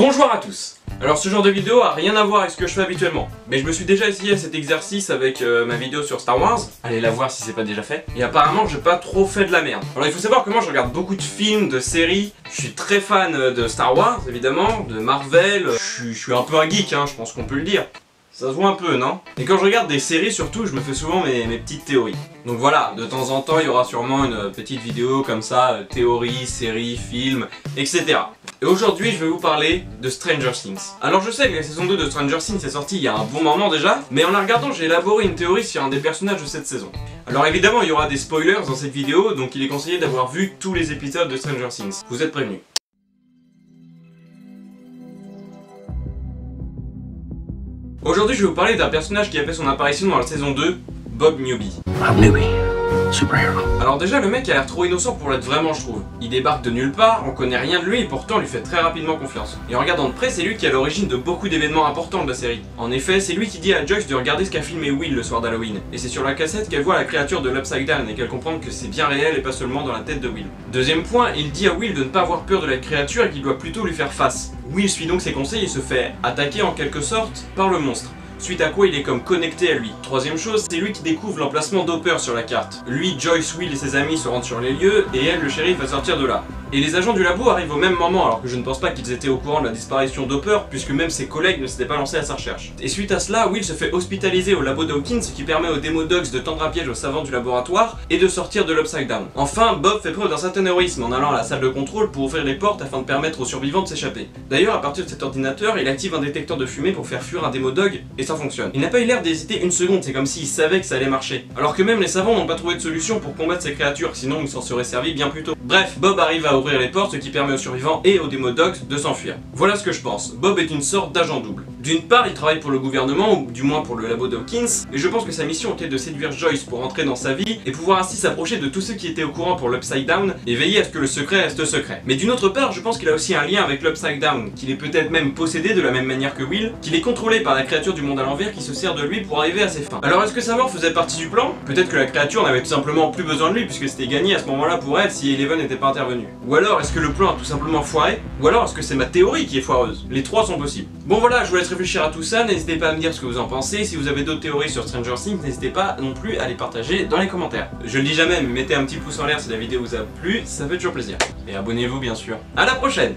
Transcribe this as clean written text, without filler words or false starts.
Bonjour à tous. Alors ce genre de vidéo a rien à voir avec ce que je fais habituellement, mais je me suis déjà essayé à cet exercice avec ma vidéo sur Star Wars, allez la voir si c'est pas déjà fait, et apparemment j'ai pas trop fait de la merde. Alors il faut savoir que moi je regarde beaucoup de films, de séries, je suis très fan de Star Wars évidemment, de Marvel, je suis un peu un geek hein, je pense qu'on peut le dire. Ça se voit un peu, non? Et quand je regarde des séries surtout, je me fais souvent mes petites théories. Donc voilà, de temps en temps il y aura sûrement une petite vidéo comme ça, théories, séries, films, etc. Et aujourd'hui je vais vous parler de Stranger Things. Alors je sais que la saison 2 de Stranger Things est sortie il y a un bon moment déjà, mais en la regardant j'ai élaboré une théorie sur un des personnages de cette saison. Alors évidemment il y aura des spoilers dans cette vidéo, donc il est conseillé d'avoir vu tous les épisodes de Stranger Things. Vous êtes prévenus. Aujourd'hui je vais vous parler d'un personnage qui a fait son apparition dans la saison 2, Bob Newby. Alors déjà le mec a l'air trop innocent pour l'être vraiment je trouve. Il débarque de nulle part, on connaît rien de lui et pourtant on lui fait très rapidement confiance. Et en regardant de près c'est lui qui est à l'origine de beaucoup d'événements importants de la série. En effet c'est lui qui dit à Joyce de regarder ce qu'a filmé Will le soir d'Halloween. Et c'est sur la cassette qu'elle voit la créature de l'Upside Down et qu'elle comprend que c'est bien réel et pas seulement dans la tête de Will. Deuxième point, il dit à Will de ne pas avoir peur de la créature et qu'il doit plutôt lui faire face. Will suit donc ses conseils et se fait attaquer en quelque sorte par le monstre. Suite à quoi il est comme connecté à lui. Troisième chose, c'est lui qui découvre l'emplacement d'Hopper sur la carte. Lui, Joyce, Will et ses amis se rendent sur les lieux et elle, le shérif, va sortir de là. Et les agents du labo arrivent au même moment alors que je ne pense pas qu'ils étaient au courant de la disparition d'Hopper puisque même ses collègues ne s'étaient pas lancés à sa recherche. Et suite à cela, Will se fait hospitaliser au labo Dawkins ce qui permet aux Demodogs de tendre un piège aux savants du laboratoire et de sortir de l'Upside Down. Enfin, Bob fait preuve d'un certain héroïsme en allant à la salle de contrôle pour ouvrir les portes afin de permettre aux survivants de s'échapper. D'ailleurs, à partir de cet ordinateur, il active un détecteur de fumée pour faire fuir un Demodog et ça fonctionne. Il n'a pas eu l'air d'hésiter une seconde, c'est comme s'il savait que ça allait marcher. Alors que même les savants n'ont pas trouvé de solution pour combattre ces créatures, sinon ils s'en seraient servis bien plus tôt. Bref, Bob arrive à ouvrir les portes, ce qui permet aux survivants et aux Demodogs de s'enfuir. Voilà ce que je pense. Bob est une sorte d'agent double. D'une part, il travaille pour le gouvernement, ou du moins pour le labo Dawkins, et je pense que sa mission était de séduire Joyce pour entrer dans sa vie et pouvoir ainsi s'approcher de tous ceux qui étaient au courant pour l'Upside Down et veiller à ce que le secret reste secret. Mais d'une autre part, je pense qu'il a aussi un lien avec l'Upside Down, qu'il est peut-être même possédé de la même manière que Will, qu'il est contrôlé par la créature du monde à l'envers qui se sert de lui pour arriver à ses fins. Alors est-ce que sa mort faisait partie du plan? Peut-être que la créature n'avait tout simplement plus besoin de lui puisque c'était gagné à ce moment-là pour elle si Eleven n'était pas intervenu. Ou alors est-ce que le plan a tout simplement foiré? Ou alors est-ce que c'est ma théorie qui est foireuse? Les trois sont possibles. Bon voilà, je vous laisse réfléchir à tout ça, n'hésitez pas à me dire ce que vous en pensez, si vous avez d'autres théories sur Stranger Things, n'hésitez pas non plus à les partager dans les commentaires. Je le dis jamais, mais mettez un petit pouce en l'air si la vidéo vous a plu, ça fait toujours plaisir. Et abonnez-vous bien sûr. À la prochaine!